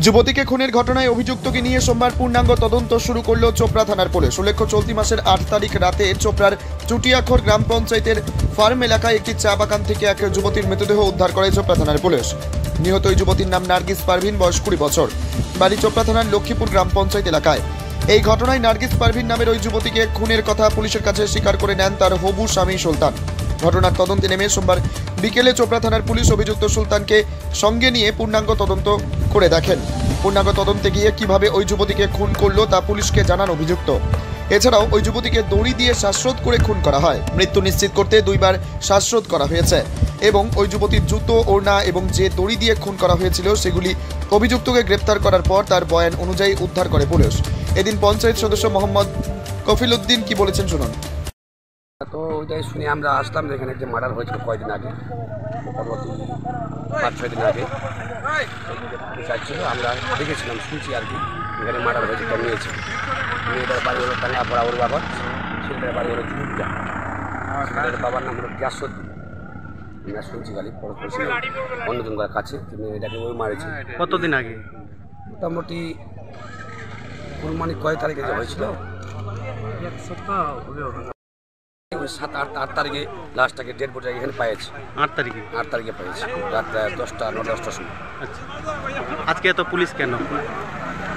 যুবতীকে খুনের ঘটনায় অভিযুক্তকে নিয়ে সোমবার পূর্ণাঙ্গ তদন্ত শুরু করল চোপড়া থানার পুলিশ। উল্লেখ্য, চলতি মাসের 8 তারিখ রাতে চোপড়ার চুটিয়াখর গ্রাম পঞ্চায়েতের ফার্ম এলাকায় একটি চা বাগান থেকে এক যুবতীর মৃতদেহ উদ্ধার করে চোপড়া থানার পুলিশ। নিহত ওই যুবতীর নাম নার্গিস পারভিন, বয়স 20 বছর, বাড়ি চোপড়া থানার লক্ষ্মীপুর গ্রাম পঞ্চায়েত এলাকায়। এই ঘটনায় নার্গিস পারভিন নামের ওই যুবতীকে খুনের কথা পুলিশের কাছে স্বীকার করে নেন তার হবু স্বামী সুলতান। ঘটনার তদন্তে নেমে সোমবার বিকেলে চোপড়া থানার পুলিশ অভিযুক্ত সুলতানকে সঙ্গে নিয়ে পূর্ণাঙ্গ তদন্ত করে দেখেন। পূর্ণাঙ্গ তদন্তে গিয়ে কিভাবে ওই যুবতীকে খুন করলো তা পুলিশকে জানান অভিযুক্ত। এছাড়াও ওই যুবতীকে দড়ি দিয়ে শ্বাসরোধ করে খুন করা হয়। মৃত্যু নিশ্চিত করতে 2 বার শ্বাসরোধ করা হয়েছে এবং ওই যুবতীর জুতো, ওড়না এবং যে দড়ি দিয়ে খুন করা হয়েছিল সেগুলি অভিযুক্তকে গ্রেপ্তার করার পর তার বয়ান অনুযায়ী উদ্ধার করে পুলিশ। এদিন পঞ্চায়েত সদস্য মোহাম্মদ কফিল উদ্দিন কি বলেছেন শুনুন। তো ওইটাই শুনে আমরা আসলাম, যেখানে যে মার্ডার হয়েছিল কয়েকদিন আগে, মোটামুটি 5-6 দিন আগে ছিল। আমরা দেখেছিলাম, শুনছি আর কি, এখানে মার্ডার হয়েছে, নিয়েছে। মেয়েটার বাড়ি হলো টাঙ্গাপাড়া, ওর বাবার। ছেলেটার বাড়ি হলো চুটুকা। ছেলেটার বাবার নাম হলো গ্যাসুদ্দিন। আমরা শুনছি খালি অন্যজনকার কাছে মেয়েটাকে ওই মারেছে। কতদিন আগে? মোটামুটি কুরবানি কয় তারিখে যে হয়েছিল, 1 সপ্তাহ হলো। 7-8 তারিখে লাস্টটাকে ডেড বডি এখানে পাইছে। 8 তারিখে পাইছে, রাত 9-10টার সময়। আচ্ছা, আজকে এত পুলিশ কেন?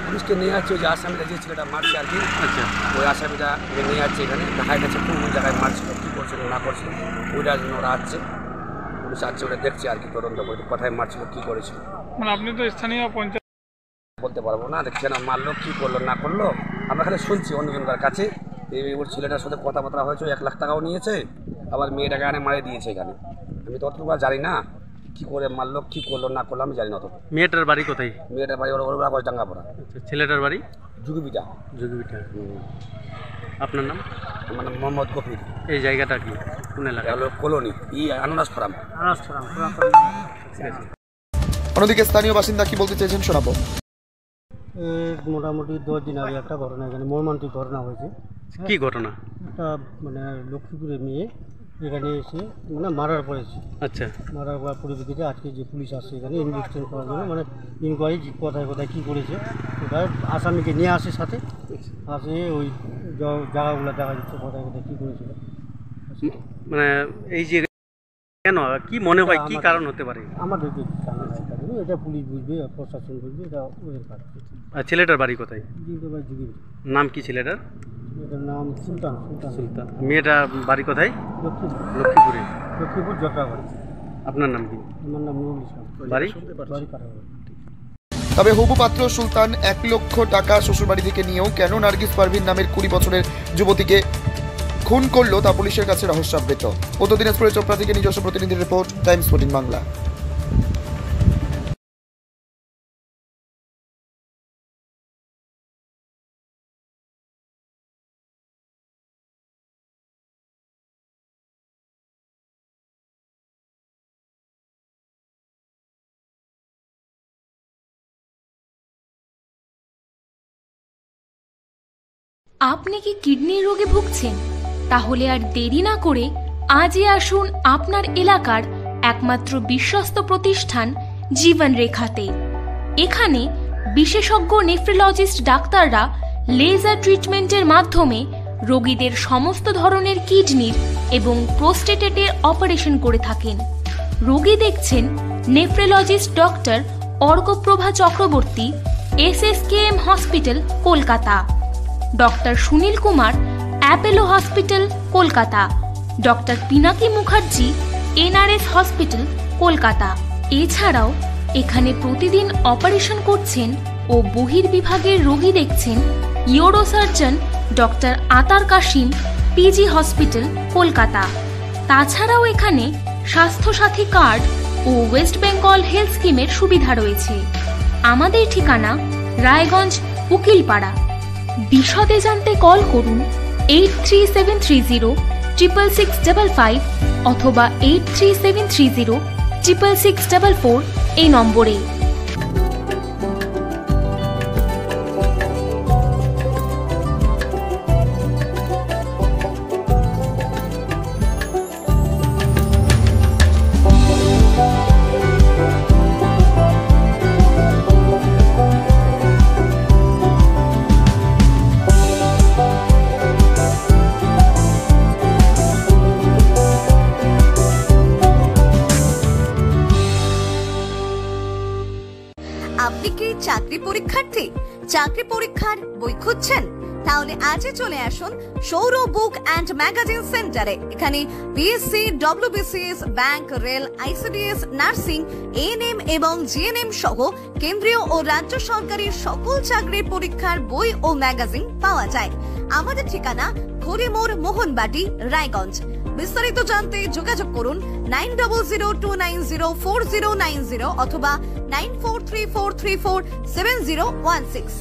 পুলিশকে নিয়ে আসছে ওই যে আসামিটা, যে ছেলেটা মারছে আর কি। আচ্ছা, ওই ওই আসামিটা নিয়ে আসছে এখানে, দেখাই গেছে কোন জায়গায় মারছিল, কী করছিল না করছিল, ওইটার জন্য ওরা আসছে। পুলিশ আসছে, ওটা দেখছে আর কি, তদন্ত করে কোথায় মারছিল, কী করেছিল। মানে আপনি তো স্থানীয় পঞ্চায়েত, বলতে পারবো না, কেন মারলো, কী করলো না করলো, আমরা খালি শুনছি অন্যজনকার কাছে। ওর ছেলেটার সাথে কথাবার্তা হয়েছে, 1 লাখ টাকাও নিয়েছে, আবার মেয়েটাকে আনে মারিয়ে দিয়েছে এখানে। আমি তো অতটুকু জানি না, কী করে মারলো, কী করলো না করলো, আমি জানি না অত। মেয়েটার বাড়ি কোথায়? মেয়েটার বাড়ি ওর টাঙ্গাপাড়া। ছেলেটার বাড়ি জুগিবিটা। আপনার নাম? আমার নাম মোহাম্মদ কফিল। এই জায়গাটা কি, কোন এলাকা? হলো কলোনি, আনারস ফার্ম। অন্যদিকে স্থানীয় বাসিন্দা কি বলতে চেয়েছেন শোনাবো। মোটামুটি 10 দিন আগে একটা ঘটনা, এখানে মর্মান্তিক ঘটনা হয়েছে। কি ঘটনা? একটা মানে লক্ষ্মীপুরের মেয়ে এখানে এসে মানে মারার পড়েছে। আচ্ছা, মারার পর পরিপ্রেক্ষিতে আজকে যে পুলিশ আসছে এখানে ইনভেস্টিগেশন করার জন্য, মানে ইনকোয়ারি কোথায় কোথায় কী করেছে, ওটা আসামিকে নিয়ে আসে সাথে। আসে ওই জায়গাগুলো দেখা যাচ্ছে কোথায় কোথায় কী করেছিল। মানে এই যে কেন, কি মনে হয়, কি কারণ হতে পারে? আমাদেরকে এটা পুলিশ বুঝবে, প্রশাসন বুঝবে, এটা ওদের কাজ। আর ছেলেটার বাড়ি কোথায়? নাম কি ছেলেটার? এটার নাম সুলতান। মেয়েটার বাড়ি কোথায়? লক্ষ্মীপুর জটরাবাড়ি। আপনার নাম কি? আমার নাম নুরুল ইসলাম। বাড়ি কাঠাবাড়ি। তবে হবু পাত্র সুলতান 1 লক্ষ টাকা শ্বশুরবাড়ি থেকে নিয়েও কেন নার্গিস পারভিন নামের 20 বছরের যুবতীকে খুন করলো তা পুলিশের কাছে রহস্যাবৃত। উত্তর দিনাজপুরের চোপড়া থেকে নিজস্ব প্রতিনিধির রিপোর্ট, টাইমস 14 বাংলা। আপনি কি কিডনি রোগে ভুগছেন? তাহলে আর দেরি না করে আজই আসুন আপনার এলাকার একমাত্র বিশ্বস্ত প্রতিষ্ঠান জীবন রেখাতে। এখানে বিশেষজ্ঞ নেফ্রোলজিস্ট ডাক্তাররা লেজার ট্রিটমেন্টের মাধ্যমে রোগীদের সমস্ত ধরনের কিডনির এবং প্রোস্টেটের অপারেশন করে থাকেন। রোগী দেখছেন nephrologist doctor Arkaprabha Chakraborty, SSKM hospital, Kolkata. Doctor Sunil Kumar, Apollo hospital, Kolkata. Doctor Pinaki Mukherjee, NRS hospital, Kolkata. এছাড়াও এখানে প্রতিদিন অপারেশন করছেন ও বহির্বিভাগের রোগী দেখছেন ইউরোসার্জন ডক্টর আতার কাশিম, PG হসপিটাল, কলকাতা। তাছাড়াও এখানে স্বাস্থ্যসাথী কার্ড ও ওয়েস্ট বেঙ্গল হেলথ স্কিমের সুবিধা রয়েছে। আমাদের ঠিকানা রায়গঞ্জ, উকিলপাড়া। বিশদে জানতে কল করুন 8373066655 অথবা 8373066644 এই নম্বরে। আপনি কি চাকরি পরীক্ষার্থী? চাকরি পরীক্ষার বই খুঁজছেন? তাহলে আজই চলে আসুন সৌর বুক অ্যান্ড ম্যাগাজিন সেন্টারে। এখানে BSc, WBCS, bank, rail, ICDS, nursing, ANM এবং জিএনএম সহ কেন্দ্রীয় ও রাজ্য সরকারের সকল চাকরির পরীক্ষার বই ও ম্যাগাজিন পাওয়া যায়। আমাদের ঠিকানা খড়িমোড়, মোহনবাটি, রায়গঞ্জ। বিস্তারিত জানতে যোগাযোগ করুন 9002904090 অথবা 9434347016।